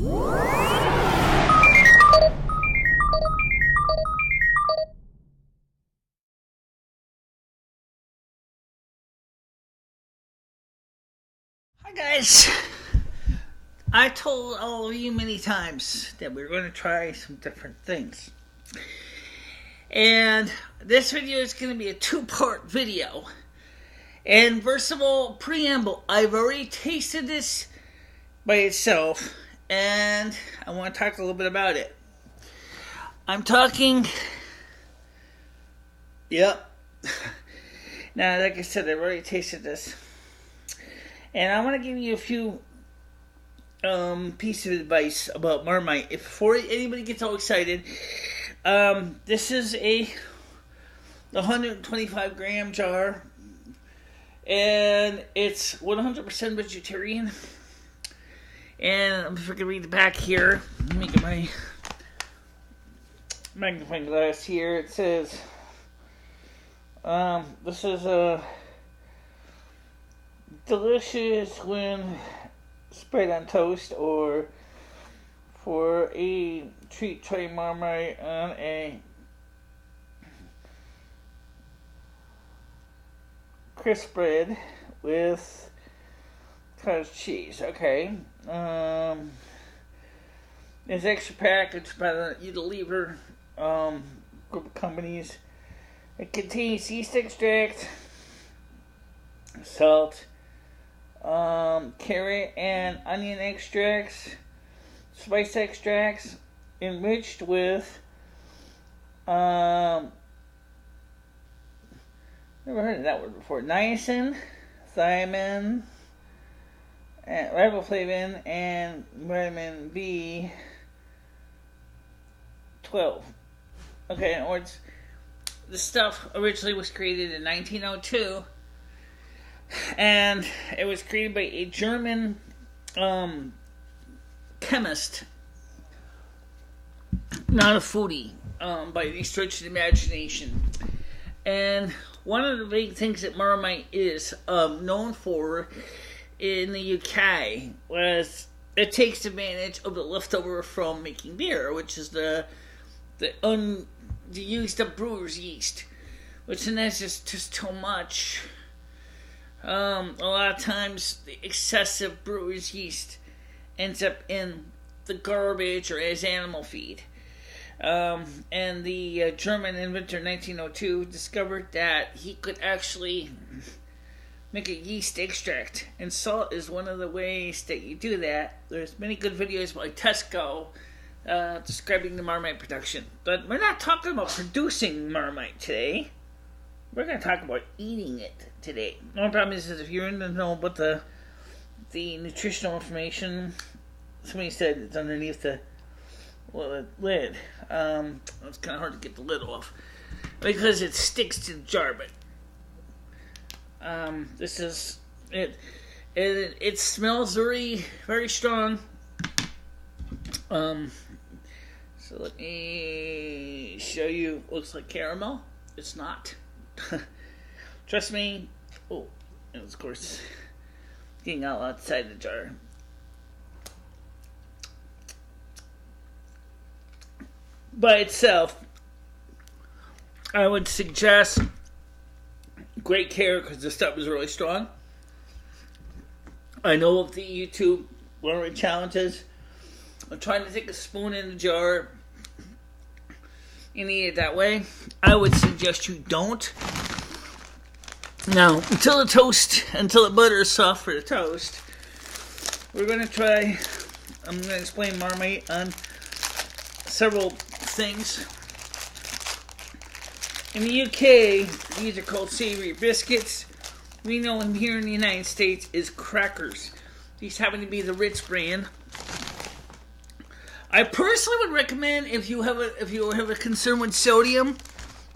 Hi guys, I told all of you many times that we were going to try some different things. And this video is going to be a two-part video. And first of all, preamble, I've already tasted this by itself, and I want to talk a little bit about it. I'm talking, yep. Now, like I said, I've already tasted this. And I want to give you a few pieces of advice about Marmite. Before anybody gets all excited, this is a 125 gram jar, and it's 100% vegetarian. And if I can read the back here, let me get my magnifying glass here. It says, this is a delicious when spread on toast, or for a treat, try Marmite on a crisp bread with cottage cheese. Okay. It's extra packaged by the Unilever group of companies. It contains yeast extract, salt, carrot and onion extracts, spice extracts, enriched with never heard of that word before, niacin, thiamine, and riboflavin, and vitamin B12. Okay, in other words, this stuff originally was created in 1902. And it was created by a German chemist, not a foodie, by the stretch of the imagination. And one of the big things that Marmite is known for in the UK was it takes advantage of the leftover from making beer, which is the used up brewer's yeast, which then is just too much. A lot of times the excessive brewer's yeast ends up in the garbage or as animal feed. And the German inventor in 1902 discovered that he could actually make a yeast extract, and salt is one of the ways that you do that. There's many good videos by Tesco describing the Marmite production, but we're not talking about producing Marmite today. We're going to talk about eating it today. The only problem is if you're in the know about the nutritional information, somebody said it's underneath the lid. It's kind of hard to get the lid off because it sticks to the jar. But this is it. It smells very, very strong. So let me show you. Looks like caramel. It's not. Trust me. Oh, and of course, getting out outside the jar. By itself, I would suggest great care because the stuff is really strong. I know of the YouTube one of the challenges. I'm trying to take a spoon in the jar and eat it that way. I would suggest you don't. Now, until the butter is soft for the toast, we're going to try, I'm going to explain Marmite on several things. In the UK, these are called savory biscuits. We know them here in the United States is crackers. These happen to be the Ritz brand. I personally would recommend if you have a concern with sodium,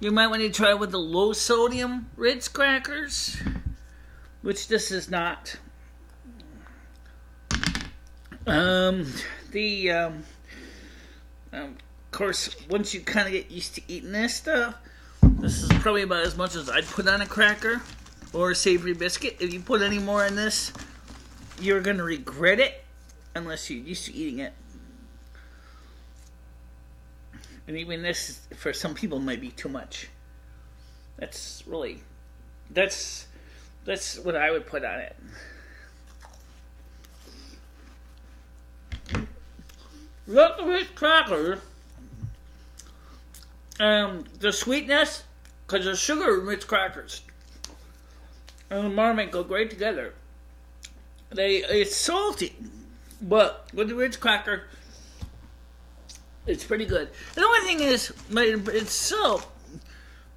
you might want to try with the low sodium Ritz crackers, which this is not. Of course, once you kind of get used to eating this stuff, this is probably about as much as I'd put on a cracker or a savory biscuit. If you put any more in this, you're going to regret it unless you're used to eating it. And even this, for some people, might be too much. That's what I would put on it. Look at this cracker. The sweetness, because the sugar in Ritz crackers and the Marmite go great together. It's salty, but with the Ritz cracker, it's pretty good. The only thing is, it's salt.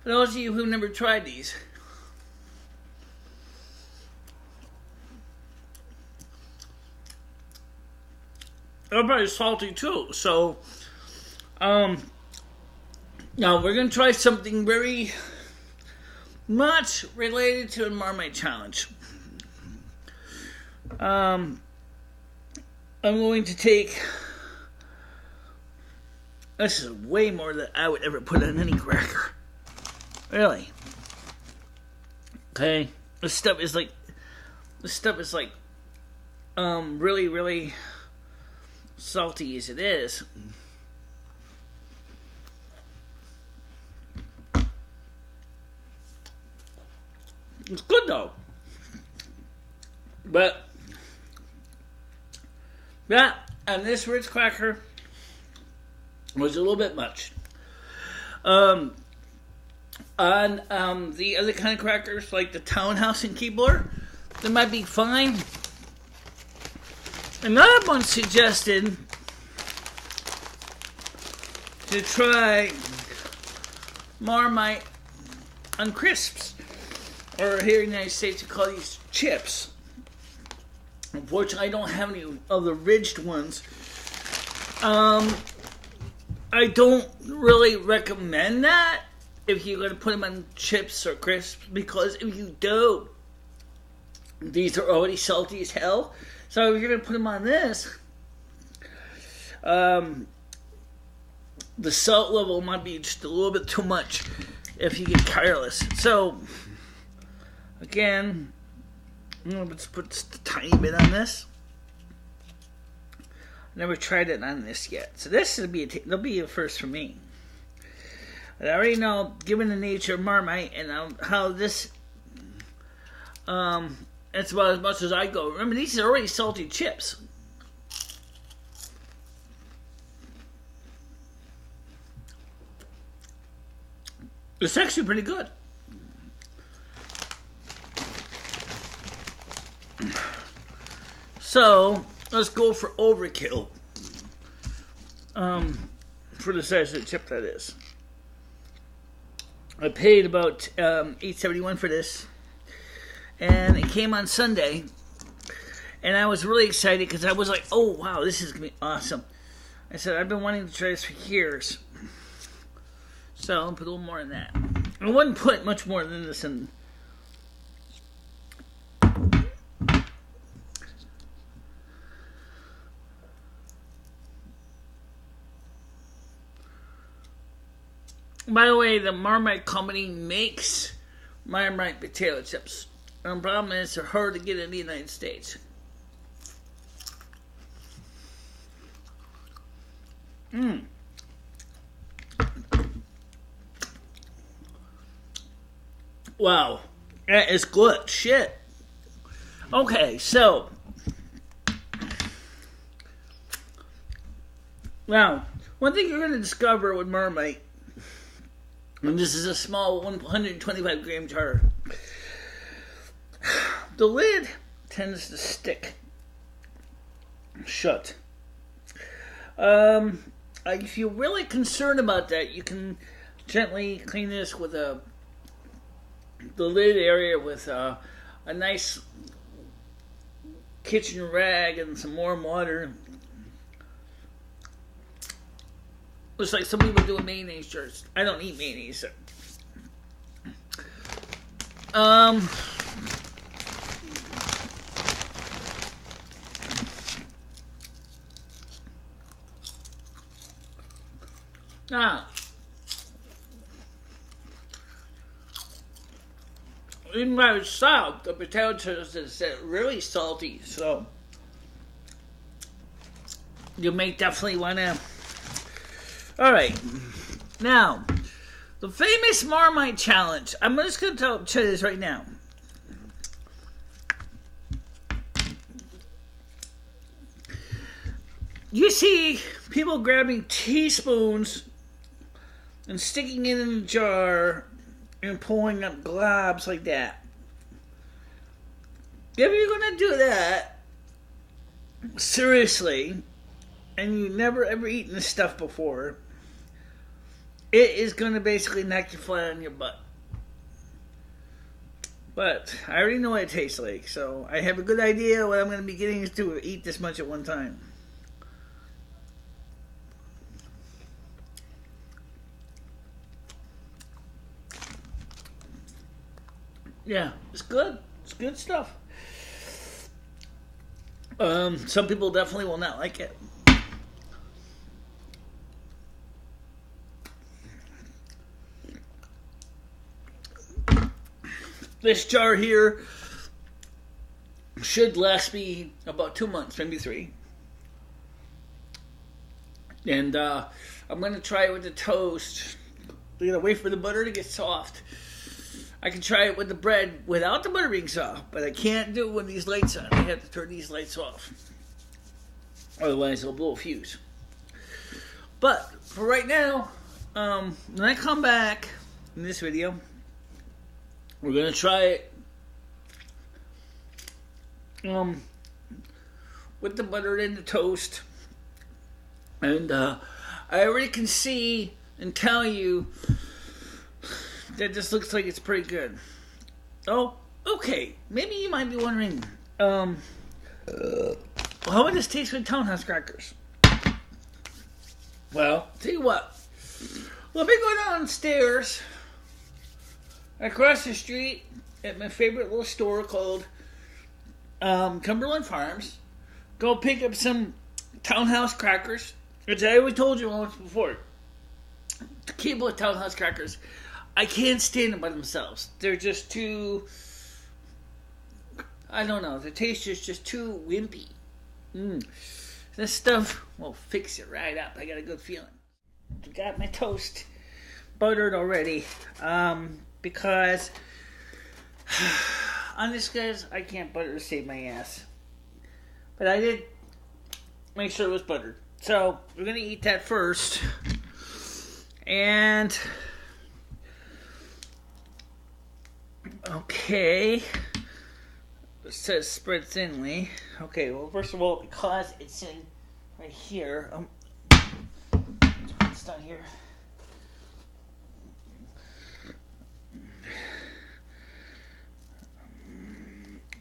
For those of you who've never tried these, they're very salty too. So, now we're gonna try something very much related to the Marmite challenge. I'm going to take. This is way more than I would ever put on any cracker. Really. Okay. This stuff is like really, really salty as it is. It's good though. But yeah, and this Ritz cracker was a little bit much. On the other kind of crackers, like the Townhouse and Keebler, they might be fine. Another one suggested to try Marmite on crisps, or here in the United States we call these chips. Unfortunately, I don't have any of the ridged ones. I don't really recommend that if you're going to put them on chips or crisps, because if you do, these are already salty as hell. So if you're going to put them on this, the salt level might be just a little bit too much if you get careless. So, again, let's put just a tiny bit on this. Never tried it on this yet, so this will be a first for me. But I already know, given the nature of Marmite and how this, that's about as much as I go. Remember, these are already salty chips. It's actually pretty good. So, let's go for overkill. For the size of the chip that is. I paid about $8.71 for this. And it came on Sunday. And I was really excited because I was like, oh wow, this is going to be awesome. I said, I've been wanting to try this for years. So, I'll put a little more in that. I wouldn't put much more than this in. By the way, the Marmite company makes Marmite potato chips. And the problem is they're hard to get in the United States. Wow. That is good. Shit. Okay, so. Now, one thing you're going to discover with Marmite, and this is a small 125 gram jar, the lid tends to stick shut. If you're really concerned about that, you can gently clean this with the lid area with a nice kitchen rag and some warm water. Looks like some people do a mayonnaise jars. I don't eat mayonnaise. So. Even by itself, the potato chips is really salty, so you may definitely want to. All right. Now, the famous Marmite challenge. I'm just going to tell you this right now. You see people grabbing teaspoons and sticking it in a jar and pulling up globs like that. If you're going to do that, seriously, and you've never ever eaten this stuff before, it is going to basically knock you flat on your butt. But I already know what it tastes like, so I have a good idea what I'm going to be getting to eat this much at one time. Yeah, it's good. It's good stuff. Some people definitely will not like it. This jar here should last me about 2 months, maybe 3. And I'm going to try it with the toast. You gotta wait for the butter to get soft. I can try it with the bread without the butter being soft, but I can't do it when these lights on. I have to turn these lights off. Otherwise, it'll blow a fuse. But for right now, when I come back in this video, we're going to try it with the butter and the toast. And I already can see and tell you that this looks like it's pretty good. Oh, okay. Maybe you might be wondering, how would this taste with townhouse crackers? Well, tell you what. Let me go downstairs across the street at my favorite little store called Cumberland Farms. Go pick up some townhouse crackers, which I already told you once before. The key with townhouse crackers, I can't stand them by themselves. They're just too, I don't know, the taste is just too wimpy. This stuff will fix it right up. I got a good feeling. I got my toast buttered already, because honest guys, I can't butter to save my ass. But I did make sure it was buttered. So we're gonna eat that first. And okay, it says spread thinly. Okay, well, first of all, because it's in right here, it's down here.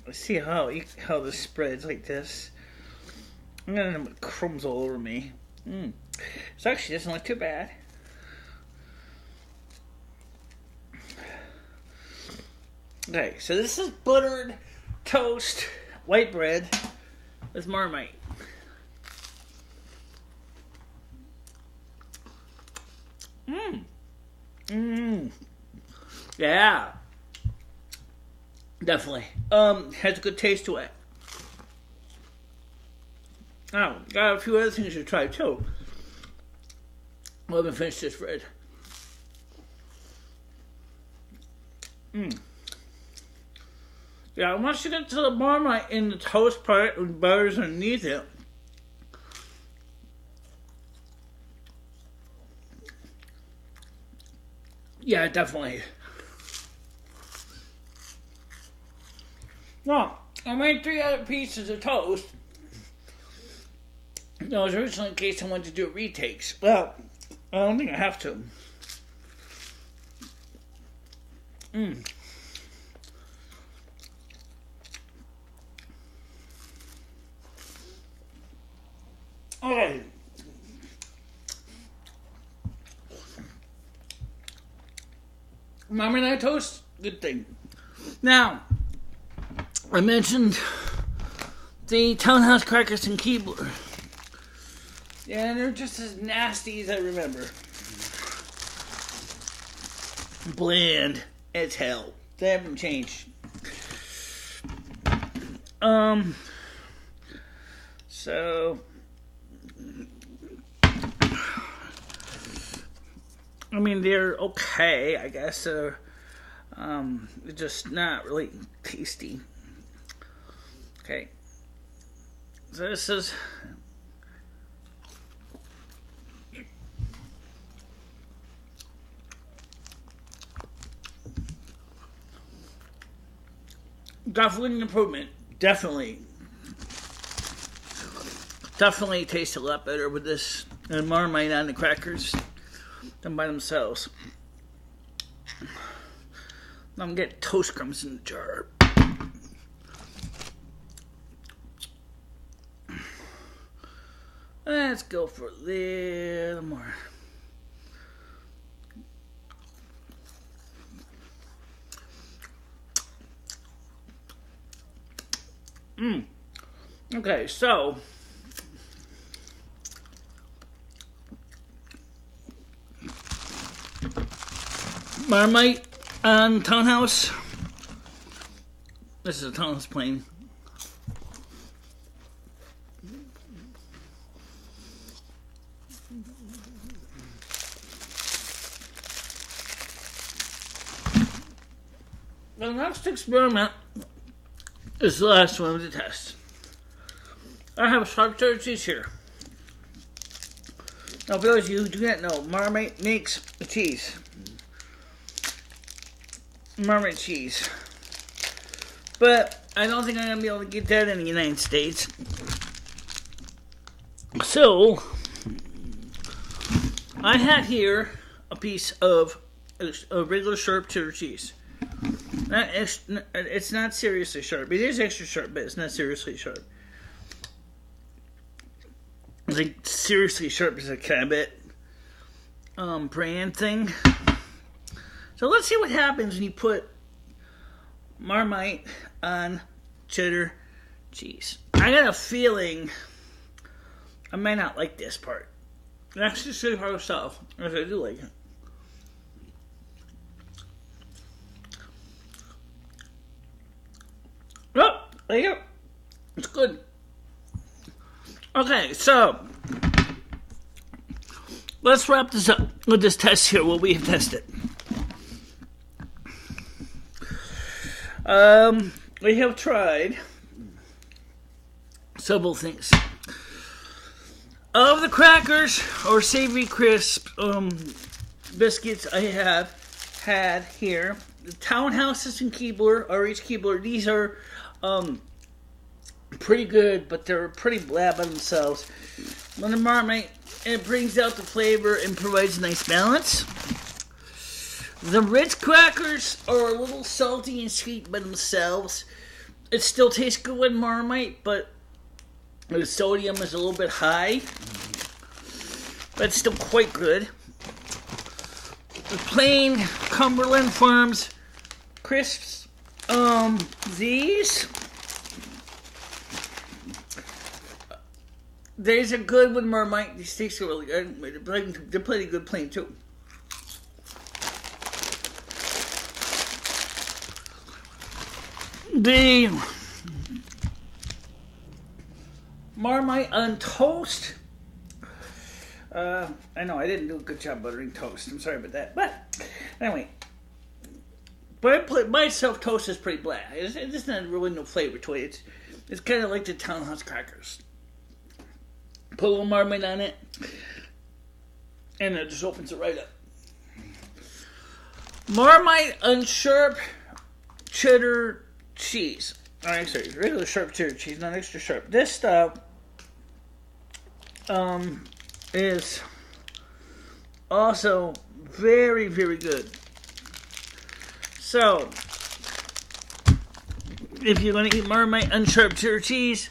Let's see how this spreads like this. I'm gonna end up with crumbs all over me. It actually doesn't look too bad. Okay, so this is buttered toast, white bread with Marmite. Yeah. Definitely. Has a good taste to it. Oh, got a few other things to try too. I haven't finished this bread. Yeah, once you get to the Marmite in the toast part and butter's underneath it, yeah, definitely. No, I made 3 other pieces of toast. That was originally in case I wanted to do retakes. Well, I don't think I have to. Okay. Marmite toast, good thing. Now, I mentioned the townhouse crackers and Keebler. Yeah, they're just as nasty as I remember. Bland as hell. They haven't changed. So I mean, they're okay, I guess. They're just not really tasty. Okay. So this is... definitely an improvement. Definitely tastes a lot better with this and Marmite on the crackers than by themselves. I'm getting toast crumbs in the jar. Let's go for a little more. Okay, so Marmite on Townhouse. This is a Townhouse plain. The next experiment is the last one of the test. I have sharp cheddar cheese here. Now, for those of you who do not know, Marmite makes the cheese. Marmite cheese. But I don't think I'm going to be able to get that in the United States. So, I had here a piece of a regular sharp cheddar cheese. It's not seriously sharp. It is extra sharp, but it's not seriously sharp. It's like seriously sharp is a Cabot brand thing. So let's see what happens when you put Marmite on cheddar cheese. I got a feeling I might not like this part. Let's just see for ourselves, as I do like it. Oh, there you go. It's good. Okay, so let's wrap this up with this test here, what we have tested. We have tried several things. Of the crackers or savory crisp biscuits I have had here, the Townhouses and Keebler, RH Keebler, these are pretty good, but they're pretty bland by themselves. When the Marmite, it brings out the flavor and provides a nice balance. The Ritz crackers are a little salty and sweet by themselves. It still tastes good with Marmite, but the sodium is a little bit high. But it's still quite good. The plain Cumberland Farms crisps, these are good with Marmite. These taste really good. They're pretty good plain too. The Marmite on toast. I know I didn't do a good job buttering toast. I'm sorry about that. But anyway, by itself, toast is pretty bland. It's not really no flavor to it. It's kind of like the Townhouse crackers. Put a little Marmite on it, and it just opens it right up. Marmite on sharp cheddar cheese. Alright, sorry, regular sharp cheddar cheese, not extra sharp. This stuff is also very, very good. So, if you're going to eat Marmite on sharp cheddar cheese,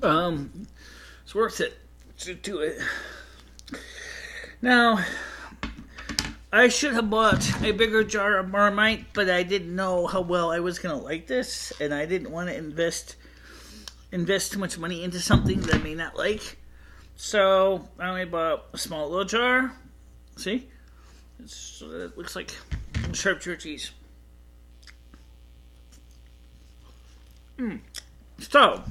it's worth it to do it. Now, I should have bought a bigger jar of Marmite, but I didn't know how well I was going to like this, and I didn't want to invest too much money into something that I may not like. So, I only bought a small little jar. See? It looks like sharp cheddar cheese. So,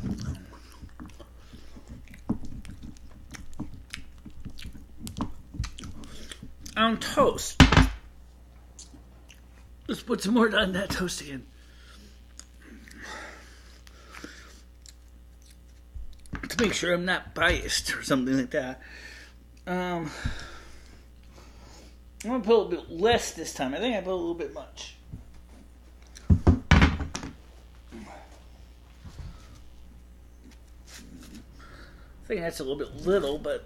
on toast. Let's put some more on that toast again. To make sure I'm not biased or something like that. I'm going to put a little bit less this time. I think I put a little bit much. I think that's a little bit little, but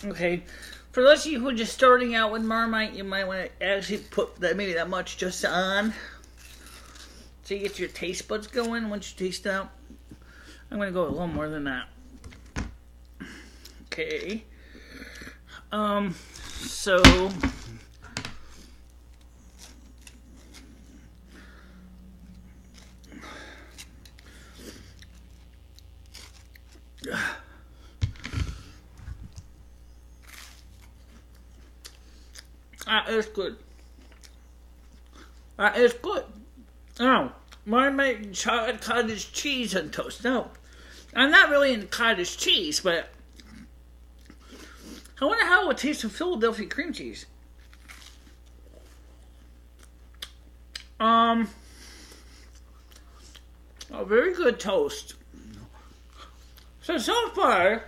okay. For those of you who are just starting out with Marmite, you might want to actually put that maybe that much just on. So you get your taste buds going once you taste out. I'm going to go a little more than that. Okay. So that is good. That is good. Oh, Marmite chocolate cottage cheese on toast. No, I'm not really into cottage cheese, but I wonder how it would taste with Philadelphia cream cheese. A very good toast. So far,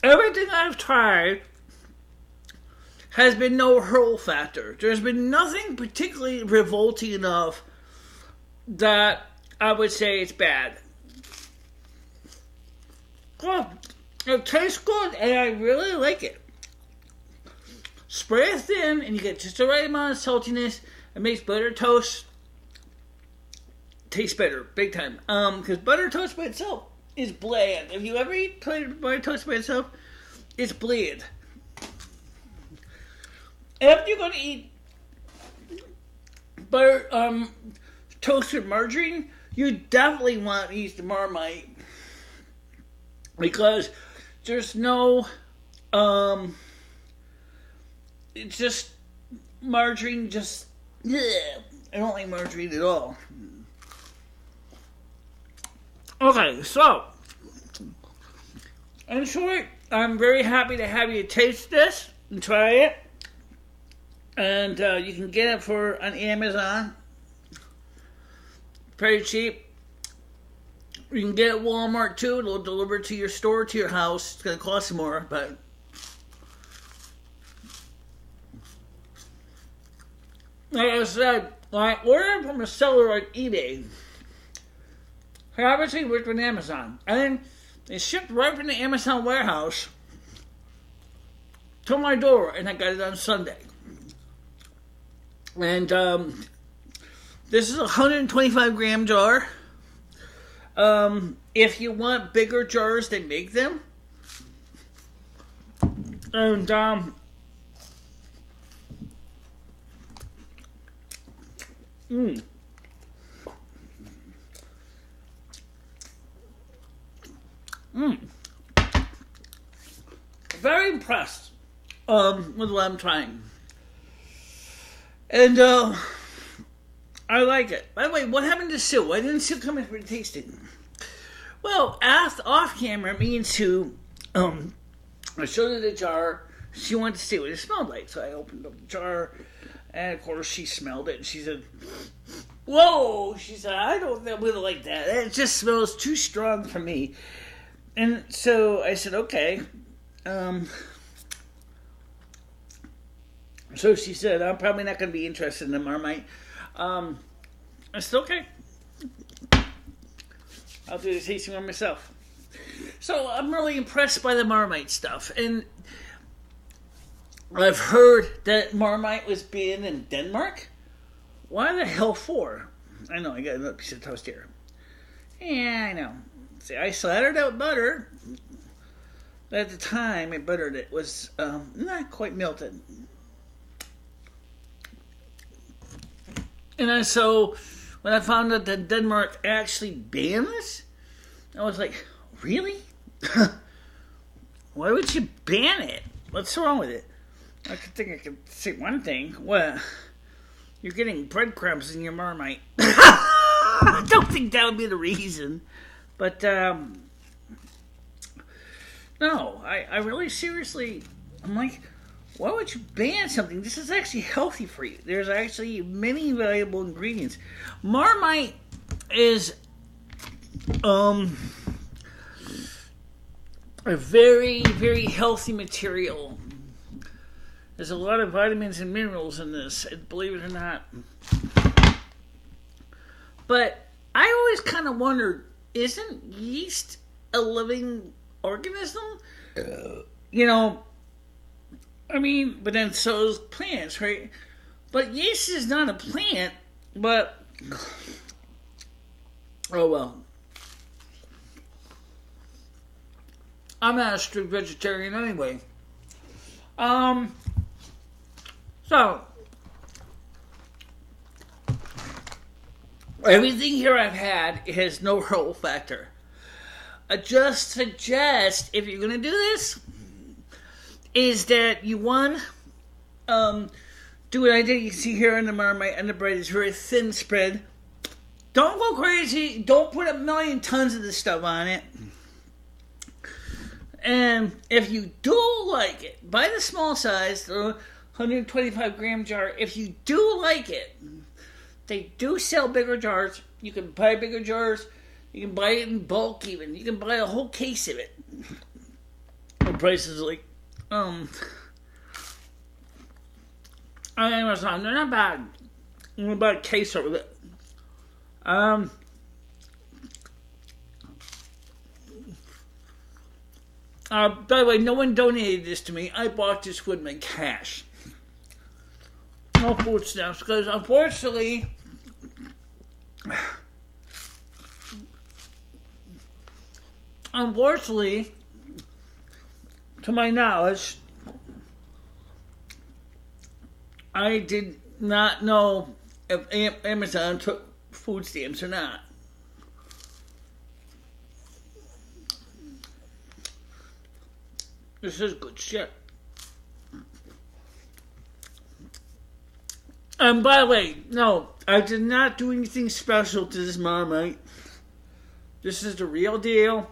everything I've tried has been no hurl factor. There's been nothing particularly revolting enough that I would say it's bad. Well, it tastes good, and I really like it. Spray it thin, and you get just the right amount of saltiness. It makes butter toast taste better, big time. Because butter toast by itself is bland. If you ever eat butter toast by itself, it's bland. If you're going to eat butter toast with margarine, you definitely want to use the Marmite, because there's no it's just margarine. I don't like margarine at all. Okay, so in short, I'm very happy to have you taste this and try it. And you can get it on Amazon. Pretty cheap. You can get it at Walmart too. It'll deliver to your store, to your house. It's going to cost more, but like I said, I ordered from a seller on eBay. I obviously worked with Amazon. And then it shipped right from the Amazon warehouse to my door, and I got it on Sunday. And this is a 125 gram jar. If you want bigger jars, they make them. And very impressed with what I'm trying. And I like it. By the way, what happened to Sue? Why didn't Sue come in for the tasting? Well, off camera, me and Sue, I showed her the jar. She wanted to see what it smelled like, so I opened up the jar, and of course she smelled it, and she said, "Whoa!" She said, "I don't really like that. It just smells too strong for me." And so I said, "Okay." So she said, "I'm probably not going to be interested in the Marmite." I said, "Okay. I'll do the tasting one myself." So I'm really impressed by the Marmite stuff. And I've heard that Marmite was banned in Denmark. Why the hell for? I know, I got another piece of toast here. Yeah, I know. See, I slathered out butter. At the time I buttered it was not quite melted. And so when I found out that Denmark actually banned this, I was like, really? Why would you ban it? What's wrong with it? I could say one thing. Well, you're getting breadcrumbs in your Marmite. I don't think that would be the reason. But, no, I really seriously, I'm like, why would you ban something? This is actually healthy for you. There's actually many valuable ingredients. Marmite is a very, very healthy material. There's a lot of vitamins and minerals in this, believe it or not. But I always kind of wondered, isn't yeast a living organism? You know, I mean, but then so is plants, right? But yeast is not a plant, but oh well. I'm not a strict vegetarian anyway. So everything here I've had has no role factor. I just suggest, if you're gonna do this, is that you do what I did. You can see here on the Marmite, and the bread is very thin spread. Don't go crazy. Don't put a million tons of this stuff on it. And if you do like it, buy the small size, the 125 gram jar. If you do like it, they do sell bigger jars. You can buy bigger jars. You can buy it in bulk even. You can buy a whole case of it. The price is like, on Amazon. They're not bad. I'm going to buy a case of it. By the way, no one donated this to me. I bought this with my cash. No food stamps, because unfortunately, to my knowledge, I did not know if Amazon took food stamps or not. This is good shit. And by the way, no, I did not do anything special to this Marmite. This is the real deal.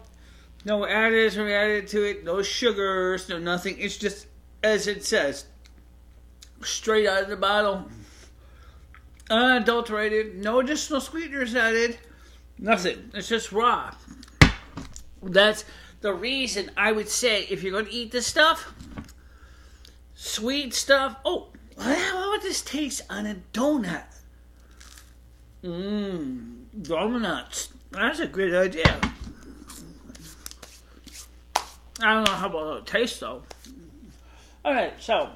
No additives are added to it. No sugars. No nothing. It's just as it says. Straight out of the bottle. Unadulterated. No additional sweeteners added. Nothing. It's just raw. That's the reason I would say, if you're going to eat this stuff, sweet stuff. Oh, how would this taste on a donut? Donuts. That's a great idea. I don't know how about it tastes though. Alright, so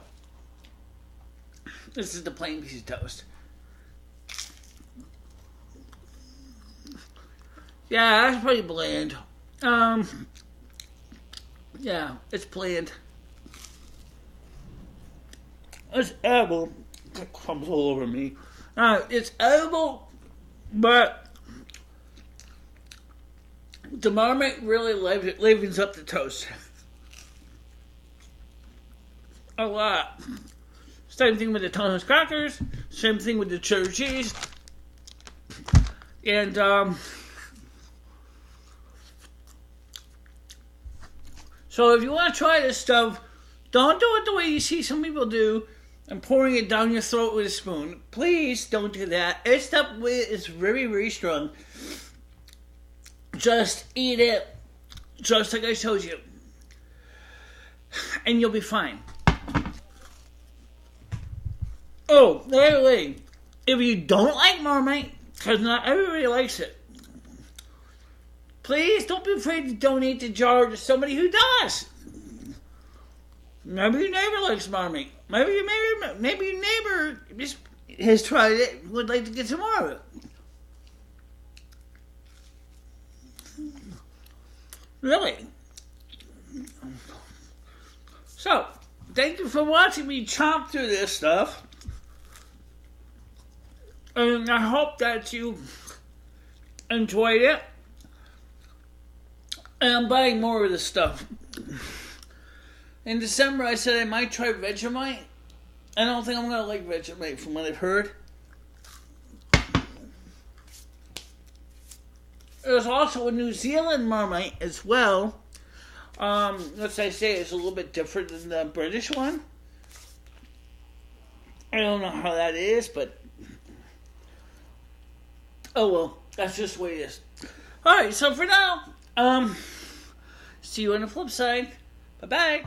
this is the plain piece of toast. Yeah, that's pretty bland. Yeah, it's bland. It's edible. It crumbs all over me. It's edible, but the Marmite really livens up the toast. A lot. Same thing with the Thomas crackers. Same thing with the cheddar cheese. And, so if you want to try this stuff, don't do it the way you see some people do and pouring it down your throat with a spoon. Please don't do that. This stuff is very, very strong. Just eat it, just like I told you, and you'll be fine. Oh, by the way, if you don't like Marmite, because not everybody likes it, please don't be afraid to donate the jar to somebody who does. Maybe your neighbor likes Marmite. Maybe your neighbor just has tried it and would like to get some more of it. Really. So, thank you for watching me chomp through this stuff. And I hope that you enjoyed it. And I'm buying more of this stuff. In December, I said I might try Vegemite. I don't think I'm going to like Vegemite from what I've heard. There's also a New Zealand Marmite as well. Let's say it's a little bit different than the British one. I don't know how that is, but oh well, that's just the way it is. Alright, so for now, see you on the flip side. Bye-bye.